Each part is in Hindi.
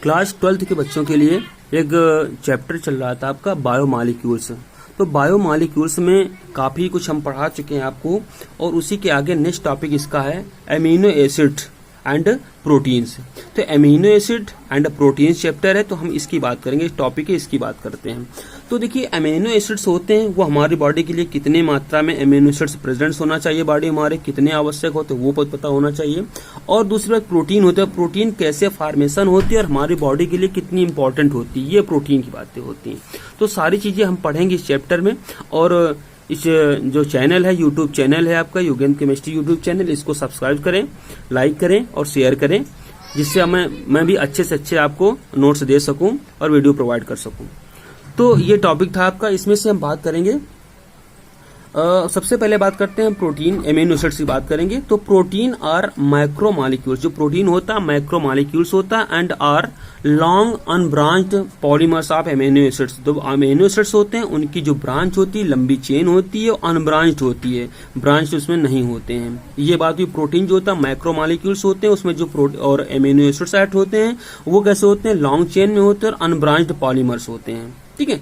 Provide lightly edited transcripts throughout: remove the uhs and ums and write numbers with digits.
क्लास 12th के बच्चों के लिए एक चैप्टर चल रहा था आपका बायोमॉलिक्यूल्स। तो बायोमॉलिक्यूल्स में काफी कुछ हम पढ़ा चुके हैं आपको, और उसी के आगे नेक्स्ट टॉपिक इसका है एमिनो एसिड एंड प्रोटीन्स। तो amino acid and proteins chapter है, तो हम इसकी बात करेंगे, इस टॉपिक है इसकी बात करते हैं। तो देखिए एमिनो एसिड्स होते हैं वो हमारी बॉडी के लिए कितने मात्रा में एमिनो एसिड्स प्रेजेंट होना चाहिए, बॉडी हमारे कितने आवश्यक होते हैं वो पता होना चाहिए। और दूसरी बात प्रोटीन होता है, प्रोटीन कैसे फॉर्मेशन होती है और हमारी बॉडी के लिए कितनी इंपॉर्टेंट होती है, ये प्रोटीन की बातें होती हैं। तो सारी चीजें हम पढ़ेंगे इस चैप्टर में। और इस जो चैनल है, यूट्यूब चैनल है आपका युगेंद्र केमिस्ट्री यूट्यूब चैनल, इसको सब्सक्राइब करें, लाइक करें और शेयर करें, जिससे मैं भी अच्छे से अच्छे आपको नोट्स दे सकूं और वीडियो प्रोवाइड कर सकूं। तो ये टॉपिक था आपका, इसमें से हम बात करेंगे। सबसे पहले बात करते हैं प्रोटीन एमिनो एसिड्स की बात करेंगे। तो प्रोटीन आर माइक्रोमॉलिक्यूल्स, जो प्रोटीन होता है माइक्रोमॉलिक्यूल्स होता है, and are long unbranched polymers of amino acids. तो अमीनो एसिड्स होते हैं उनकी जो ब्रांच होती है लंबी चेन होती है, अनब्रांच्ड होती है, ब्रांच उसमें नहीं होते हैं। ये बात हुई प्रोटीन जो होता है माइक्रोमॉलिक्यूल्स होते हैं, उसमें जो और एमिनो एसिड्स ऐड होते हैं वो कैसे होते हैं, लॉन्ग चेन में होते हैं और अनब्रांच्ड पॉलीमर्स होते हैं। ठीक है,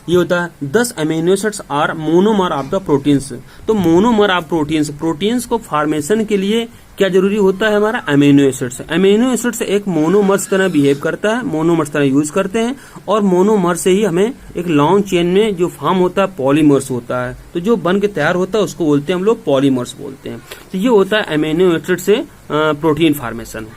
ये होता है 10 amino acids are monomer of the proteins. तो मोनोमर ऑफ प्रोटीन्स, प्रोटीन्स को फॉर्मेशन के लिए क्या जरूरी होता है हमारा, अमीनो एसिड्स। अमीनो एसिड्स एक मोनोमर्स तरह बिहेव करता है, मोनोमर्स तरह यूज करते हैं, और मोनोमर से ही हमें एक लॉन्ग चेन में जो फॉर्म होता है पॉलीमर्स होता है। तो जो बन के तैयार होता है उसको बोलते हैं हम लोग पॉलीमर्स बोलते हैं। तो ये होता है अमीनो एसिड से प्रोटीन फॉर्मेशन।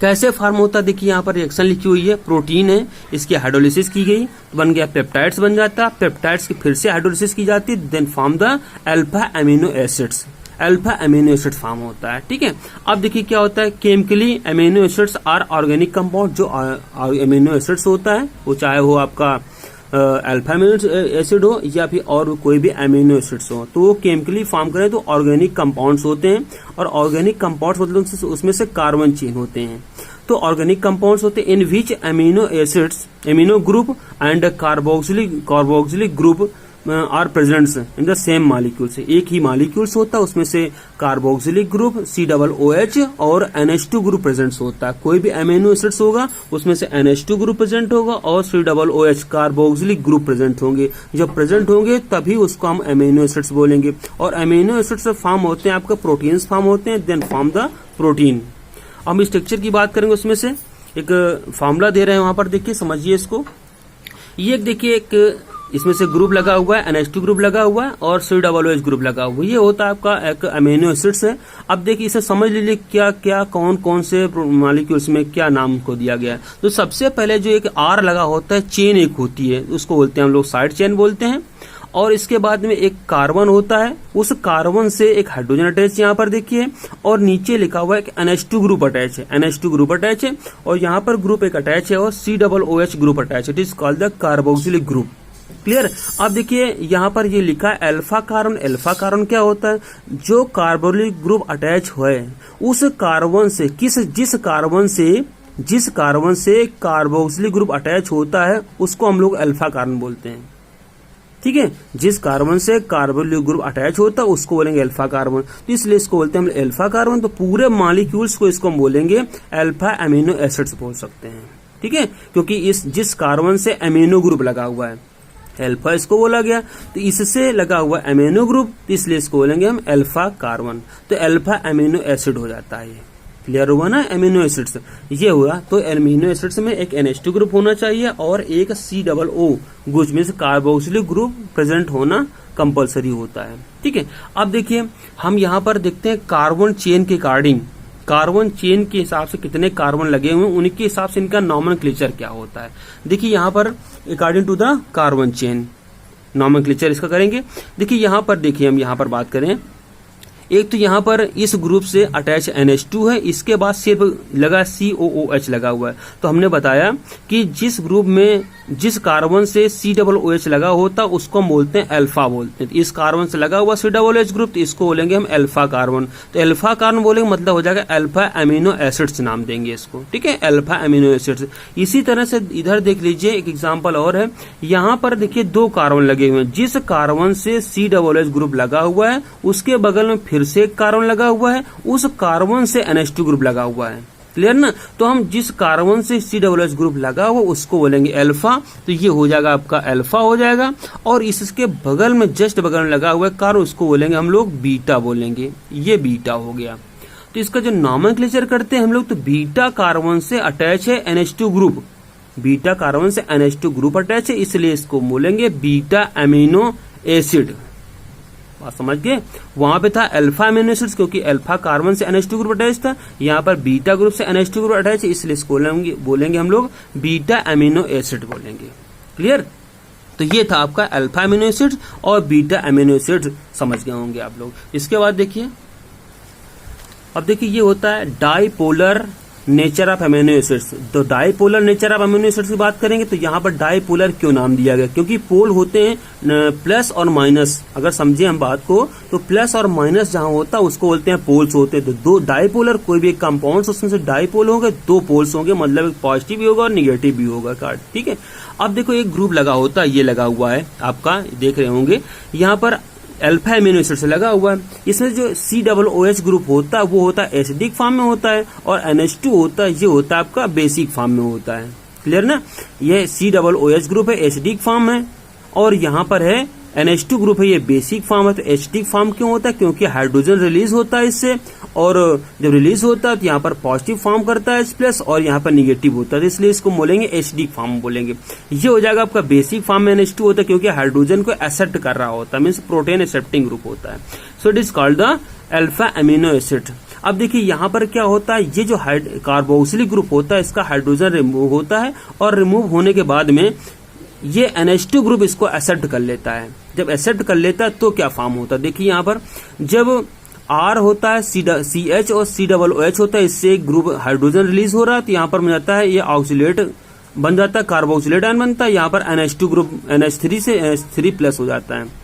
कैसे फार्म होता है, देखिए यहाँ पर रिएक्शन लिखी हुई है, प्रोटीन है, इसकी हाइड्रोलिसिस की गई तो बन गया पेप्टाइड्स बन जाता है, पेप्टाइड्स की फिर से हाइड्रोलिसिस की जाती है, then form the alpha amino acids, alpha amino acid form होता है। ठीक है, अब देखिए क्या होता है, chemically amino acids are organic compound. जो अमीनो एसिड्स होता है वो चाहे हो आपका अल्फा अमीनो एसिड हो या फिर और कोई भी अमीनो एसिड्स हो, तो वो केमिकली फॉर्म करें तो ऑर्गेनिक कंपाउंड्स होते हैं। और ऑर्गेनिक कंपाउंड्स मतलब उसमें से कार्बन चेन होते हैं। तो ऑर्गेनिक कंपाउंड्स होते हैं in which amino acids, amino group and carboxylic group are presents in the same molecules. एक ही मॉलिक्यूल्स होता है, उसमें से कार्बोक्सिलिक ग्रुप COOH और NH2 ग्रुप प्रेजेंट होता है। कोई भी अमीनो एसिड्स होगा उसमें से NH2 ग्रुप प्रेजेंट होगा और COOH कार्बोक्सिलिक ग्रुप प्रेजेंट होंगे। जब प्रेजेंट होंगे तभी उसको हम अमीनो एसिड्स बोलेंगे। और अमीनो एसिड्स फॉर्म होते हैं आपका प्रोटीन्स फॉर्म होते हैं, देन फॉर्म द प्रोटीन। हम स्ट्रक्चर की बात करेंगे, उसमें से एक फॉर्मूला दे रहे हैं वहां पर, देखिए समझिए इसको। ये देखिए एक इसमें से ग्रुप लगा हुआ है, NH2 ग्रुप लगा हुआ है और COOH ग्रुप लगा हुआ है। ये होता है आपका एक अमीनो एसिड्स है। अब देखिए इसे समझ लीजिए क्या क्या कौन कौन से मॉलिक्यूल्स में क्या नाम को दिया गया है। तो सबसे पहले जो एक R लगा होता है, चेन एक होती है, उसको बोलते हैं हम लोग साइड चेन बोलते हैं। और इसके बाद में एक कार्बन होता है, उस कार्बन से एक हाइड्रोजन अटैच यहाँ पर देखिए, और नीचे लिखा हुआ है कि NH2 ग्रुप अटैच है, NH2 ग्रुप अटैच है, और यहाँ पर ग्रुप एक अटैच है और COOH ग्रुप अटैच है। It is called the carboxylic group. Clear. अब देखिए यहाँ पर ये लिखा है अल्फा कार्बन। अल्फा कार्बन क्या होता है, जो कार्बोक्सिलिक ग्रुप अटैच है उस कार्बन से जिस कार्बन से कार्बोक्सिलिक ग्रुप अटैच होता है उसको हम लोग अल्फा कार्बन बोलते हैं। ठीक है, जिस कार्बन से कार्बोक्सिलिक ग्रुप अटैच होता है उसको बोलेंगे अल्फा कार्बन। तो इसलिए इसको बोलते हैं हम अल्फा कार्बन। तो पूरे मॉलिक्यूल्स को इसको हम बोलेंगे अल्फा अमीनो एसिड्स बोल सकते हैं। ठीक है, क्योंकि जिस कार्बन से अमीनो ग्रुप लगा हुआ है अल्फा इसको बोला गया, तो इससे लगा हुआ अमीनो ग्रुप, तो इसलिए इसको बोलेंगे हम अल्फा कार्बन। तो अल्फा अमीनो एसिड हो जाता है। ये क्लियर हुआ ना, अमीनो एसिड्स ये हुआ। तो अमीनो एसिड्स में एक NH2 ग्रुप होना चाहिए और एक COO ग्रुप में से कार्बोक्सिलिक ग्रुप प्रेजेंट होना कंपलसरी होता है। ठीक है, अब देखिए हम यहाँ पर देखते हैं कार्बन चेन के अकॉर्डिंग, कार्बन चेन के हिसाब से कितने कार्बन लगे हुए हैं उनके हिसाब से इनका नॉमेनक्लेचर क्या होता है। देखिए यहाँ पर according to the carbon chain nomenclature इसका करेंगे। देखिए यहाँ पर देखिए हम यहाँ पर बात करें, एक तो यहाँ पर इस ग्रुप से अटैच NH2 है, इसके बाद सिर्फ लगा COOH लगा हुआ है। तो हमने बताया कि जिस ग्रुप में जिस कार्बन से COOH लगा होता उसको हम बोलते हैं अल्फा बोलते हैं। तो इस कार्बन से लगा हुआ COOH ग्रुप, तो इसको बोलेंगे हम अल्फा कार्बन। तो अल्फा कार्बन बोलेंगे मतलब हो जाएगा अल्फा अमीनो एसिड्स नाम देंगे इसको। ठीक है, अल्फा अमीनो एसिड्स। इसी तरह से इधर देख लीजिए एक एग्जाम्पल और है, यहाँ पर देखिए 2 कार्बन लगे हुए हैं। जिस कार्बन से COOH ग्रुप लगा हुआ है उसके बगल में फिर से एक कार्बन लगा हुआ है, उस कार्बन से NH2 ग्रुप लगा हुआ है। क्लियर ना। तो हम जिस कार्बन से COOH ग्रुप लगा हुआ उसको बोलेंगे अल्फा, तो ये हो जाएगा आपका अल्फा हो जाएगा। और इसके बगल में जस्ट बगल में लगा हुआ है कार्बन, उसको बोलेंगे हम लोग बीटा बोलेंगे, ये बीटा हो गया। तो इसका जो नॉमेनक्लेचर करते हैं हम लोग, तो बीटा कार्बन से अटैच है NH2 ग्रुप, बीटा कार्बन से NH2 ग्रुप अटैच है, इसलिए इसको बोलेंगे बीटा अमीनो एसिड। बात समझ गए। वहां पे था अल्फा अमीनो एसिड्स, क्योंकि अल्फा कार्बन से NH2 ग्रुप अटैच था, यहाँ पर बीटा ग्रुप से NH2 ग्रुप अटैच है, इसलिए इसको बोलेंगे हम लोग बीटा अमीनो एसिड बोलेंगे। क्लियर। तो ये था आपका अल्फा अमीनो एसिड और बीटा अमीनो एसिड, समझ गए होंगे आप लोग। इसके बाद देखिए, अब देखिए ये होता है dipolar nature of amino acids. तो dipolar nature of amino acids की बात करेंगे तो यहाँ पर डाइपोलर क्यों नाम दिया गया, क्योंकि पोल होते हैं प्लस और माइनस। अगर समझे हम बात को, तो प्लस और माइनस जहां होता है उसको बोलते हैं पोल्स होते हैं। तो दो डाइपोलर कोई भी एक कंपाउंड उसमें से डाइपोल होंगे, दो पोल्स होंगे, मतलब एक पॉजिटिव भी होगा और निगेटिव भी होगा कार्ड। ठीक है। अब देखो एक ग्रुप लगा होता है, ये लगा हुआ है आपका, देख रहे होंगे यहाँ पर अल्फा एमिनो एसिड से लगा हुआ है। इसमें जो COOH ग्रुप होता है वो होता है एसिडिक फॉर्म में होता है, और NH2 होता है ये होता है आपका बेसिक फॉर्म में होता है। क्लियर ना। ये COOH ग्रुप है, एसिडिक फॉर्म है, और यहाँ पर है NH2 ग्रुप है, ये बेसिक फॉर्म है। तो एसिडिक फॉर्म क्यों होता है, क्योंकि हाइड्रोजन रिलीज होता है इससे, और जब रिलीज होता है तो यहाँ पर पॉजिटिव फॉर्म करता है H+, और यहाँ पर निगेटिव होता है, इसलिए इसको बोलेंगे एसिडिक फॉर्म बोलेंगे। ये हो जाएगा आपका बेसिक फॉर्म में NH2 होता है, क्योंकि हाइड्रोजन को एक्सेप्ट कर रहा होता है, मीन्स प्रोटीन एक्सेप्टिंग ग्रुप होता है। So it is called the alpha amino acid. अब देखिए यहाँ पर क्या होता है, ये जो कार्बोक्सिलिक ग्रुप होता है इसका हाइड्रोजन रिमूव होता है, और रिमूव होने के बाद में ये NH2 ग्रुप इसको एक्सेप्ट कर लेता है। जब एक्सेप्ट कर लेता है तो क्या फॉर्म होता है, देखिए यहाँ पर जब R होता है, CH और COOH होता है, इससे एक ग्रुप हाइड्रोजन रिलीज हो रहा है, तो यहाँ पर मिल जाता है ये ऑक्सीलेट बन जाता है, कार्बोक्सिलेट आयन बनता है। यहाँ पर NH2 ग्रुप NH3 से NH3+ हो जाता है।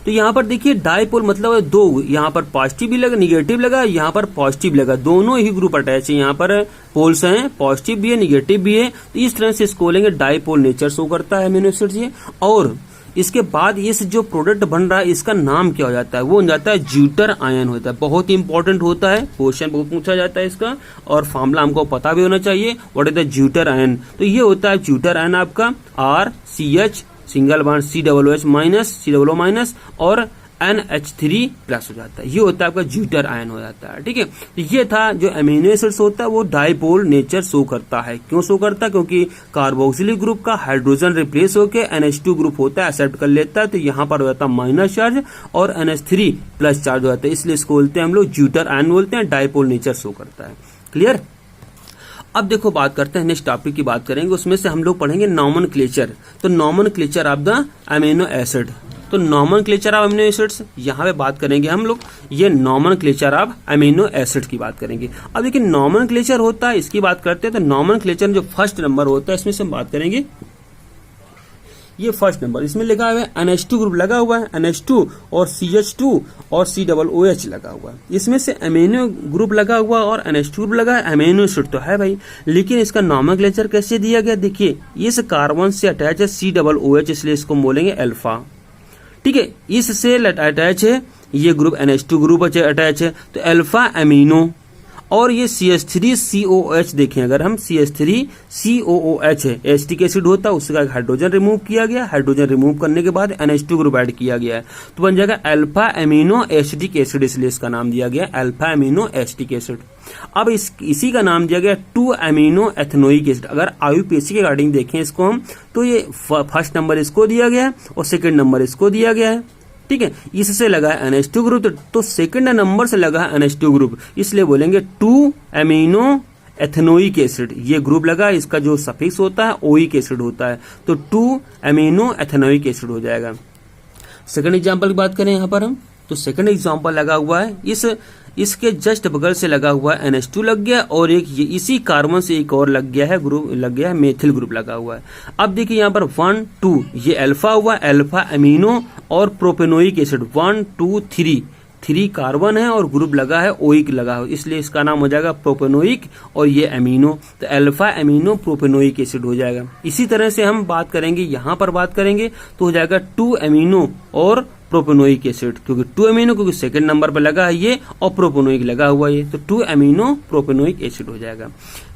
तो यहाँ पर देखिए डाइपोल मतलब दो, यहाँ पर पॉजिटिव भी लगा, निगेटिव लगा, यहाँ पर पॉजिटिव लगा, दोनों ही ग्रुप अटैच है। यहाँ पर पोल्स हैं, पॉजिटिव भी है, निगेटिव भी है। तो इस तरह से इसको बोलेंगे डाइपोल नेचर शो करता है अमीनो एसिड ये। और इसके बाद इस जो प्रोडक्ट बन रहा है इसका नाम क्या हो जाता है, वो हो जाता है ज्यूटर आयन होता है। बहुत ही इंपॉर्टेंट होता है, क्वेश्चन बहुत पूछा जाता है इसका, और फॉर्मूला हमको पता भी होना चाहिए, what is the zwitter ion. तो ये होता है ज्यूटर आयन आपका RCH single bond COOH minus COO minus और NH3+ हो जाता है, ये होता है आपका ज्यूटर आयन हो जाता है। ठीक है। तो ये था जो अमीनो एसिड्स होता है वो डाइपोल नेचर शो करता है। क्यों शो करता है, क्योंकि कार्बोक्सिलिक ग्रुप का हाइड्रोजन रिप्लेस होकर NH2 ग्रुप होता है, एक्सेप्ट कर लेता है, तो यहाँ पर हो जाता है माइनस चार्ज और NH3+ चार्ज हो जाता है, इसलिए इसको बोलते हैं हम लोग ज्यूटर आयन बोलते हैं, डाइपोल नेचर शो करता है। क्लियर। अब देखो बात करते हैं, नेक्स्ट टॉपिक की बात करेंगे, उसमें से हम लोग पढ़ेंगे नॉमेनक्लेचर। तो nomenclature of the amino acid. तो नॉमेनक्लेचर ऑफ अमीनो एसिड्स यहाँ पे बात करेंगे हम लोग, ये नॉमेनक्लेचर ऑफ अमीनो एसिड की बात करेंगे। अब देखिए नॉमेनक्लेचर होता है, इसकी बात करते हैं। तो नॉमेनक्लेचर जो फर्स्ट नंबर होता है इसमें से हम बात करेंगे, ये फर्स्ट नंबर, इसमें लिखा हुआ है NH2 ग्रुप लगा हुआ है, NH2 और CH2 और COOH लगा हुआ है। इसमें से अमीनो ग्रुप लगा हुआ और NH2 ग्रुप लगा है, अमीनो एसिड तो है भाई, लेकिन इसका नॉमेनक्लेचर कैसे दिया गया, देखिए इस कार्बन से अटैच है COOH, इसलिए इसको बोलेंगे अल्फा। ठीक है। इससे अटैच है ये ग्रुप NH2 ग्रुप अटैच है, तो अल्फा अमीनो। और ये CH3COOH देखें, अगर हम CH3COOH है, एसिटिक एसिड होता है, उसका हाइड्रोजन रिमूव किया गया, हाइड्रोजन रिमूव करने के बाद NH2 ग्रुप ऐड किया गया है, तो बन जाएगा अल्फा अमीनो एसिटिक एसिड, इसलिए इसका नाम दिया गया अल्फा अमीनो एसिटिक एसिड। अब इसी का नाम दिया गया 2 अमीनो एथेनोइक एसिड। अगर IUPAC के अकॉर्डिंग देखें इसको हम, तो ये फर्स्ट नंबर इसको दिया गया है और सेकेंड नंबर इसको दिया गया है। ठीक है। इससे लगा है NH2 ग्रुप, तो सेकंड नंबर से लगा है NH2 ग्रुप, इसलिए बोलेंगे 2 अमीनो एथेनोइक एसिड। ये ग्रुप लगा, इसका जो सफिक्स होता है ओइक एसिड होता है, तो 2 अमीनो एथेनोइक एसिड हो जाएगा। सेकंड एग्जांपल की बात करें यहाँ पर हम, तो सेकंड एग्जांपल लगा हुआ है, इसके जस्ट बगल से लगा हुआ है NH2 लग गया, और एक ये इसी कार्बन से एक और लग गया है ग्रुप, लग गया है मेथिल ग्रुप लगा हुआ है। अब देखिए यहाँ पर 1 2 ये अल्फा हुआ, अल्फा अमीनो और प्रोपेनोइक एसिड 1 2 3 कार्बन है और ग्रुप लगा है ओइक लगा है, इसलिए इसका नाम हो जाएगा प्रोपेनोइक और ये अमीनो, तो अल्फा अमीनो प्रोपेनोइक एसिड हो जाएगा। इसी तरह से हम बात करेंगे, यहाँ पर बात करेंगे तो हो जाएगा 2 अमीनो और प्रोपेनोइक एसिड, क्योंकि 2 अमीनो क्योंकि सेकंड नंबर पर लगा है ये और प्रोपेनोइक लगा हुआ है, तो 2 अमीनो प्रोपेनोइक एसिड हो जाएगा।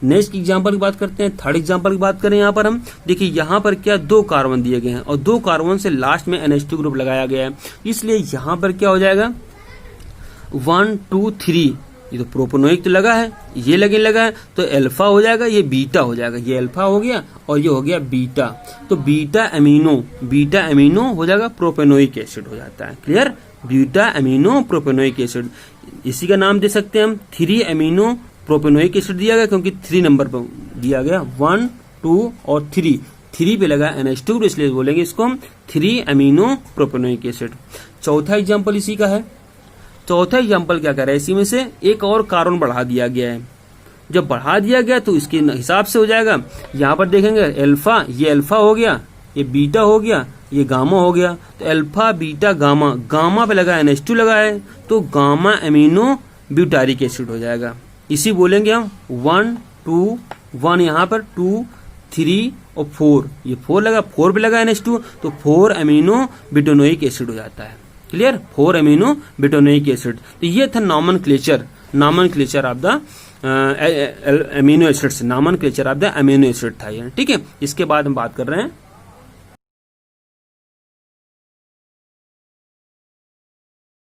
नेक्स्ट एग्जांपल की बात करते हैं, थर्ड एग्जांपल की बात करें यहाँ पर हम देखिए यहाँ पर क्या 2 कार्बन दिए गए हैं और 2 कार्बन से लास्ट में NH2 ग्रुप लगाया गया है, इसलिए यहाँ पर क्या हो जाएगा 1 2 3, ये तो प्रोपेनोइक तो लगा है, ये लगा है तो अल्फा हो जाएगा, ये बीटा हो जाएगा, ये अल्फा हो गया और ये हो गया बीटा, तो बीटा अमीनो हो जाएगा प्रोपेनोइक एसिड हो जाता है। Clear, beta amino propanoic acid, इसी का नाम दे सकते हैं हम 3 अमीनो प्रोपेनोइक एसिड दिया गया, क्योंकि 3 नंबर पर दिया गया 1 2 और 3 पे लगा NH2, इसलिए बोलेंगे इसको हम 3 अमीनो प्रोपेनोइक एसिड। चौथा एग्जाम्पल इसी का है। चौथा एग्जाम्पल क्या कर रहा है, इसी में से एक और कार्बन बढ़ा दिया गया है, जब बढ़ा दिया गया तो इसके हिसाब से हो जाएगा, यहाँ पर देखेंगे अल्फा, ये अल्फा हो गया, ये बीटा हो गया, ये गामा हो गया, तो अल्फा बीटा गामा, गामा पे लगा NH2 लगा है तो गामा अमीनो ब्यूटारिक एसिड हो जाएगा। इसी बोलेंगे हम 1 2 1, यहाँ पर 2 3 और 4, ये 4 लगा, 4 पे लगा NH2 तो 4 अमीनो ब्यूटानोइक एसिड हो जाता है। Clear, 4 amino butanoic acid. तो ये था nomenclature of the amino acids, nomenclature of the amino acid था ये, ठीक है। इसके बाद हम बात कर रहे हैं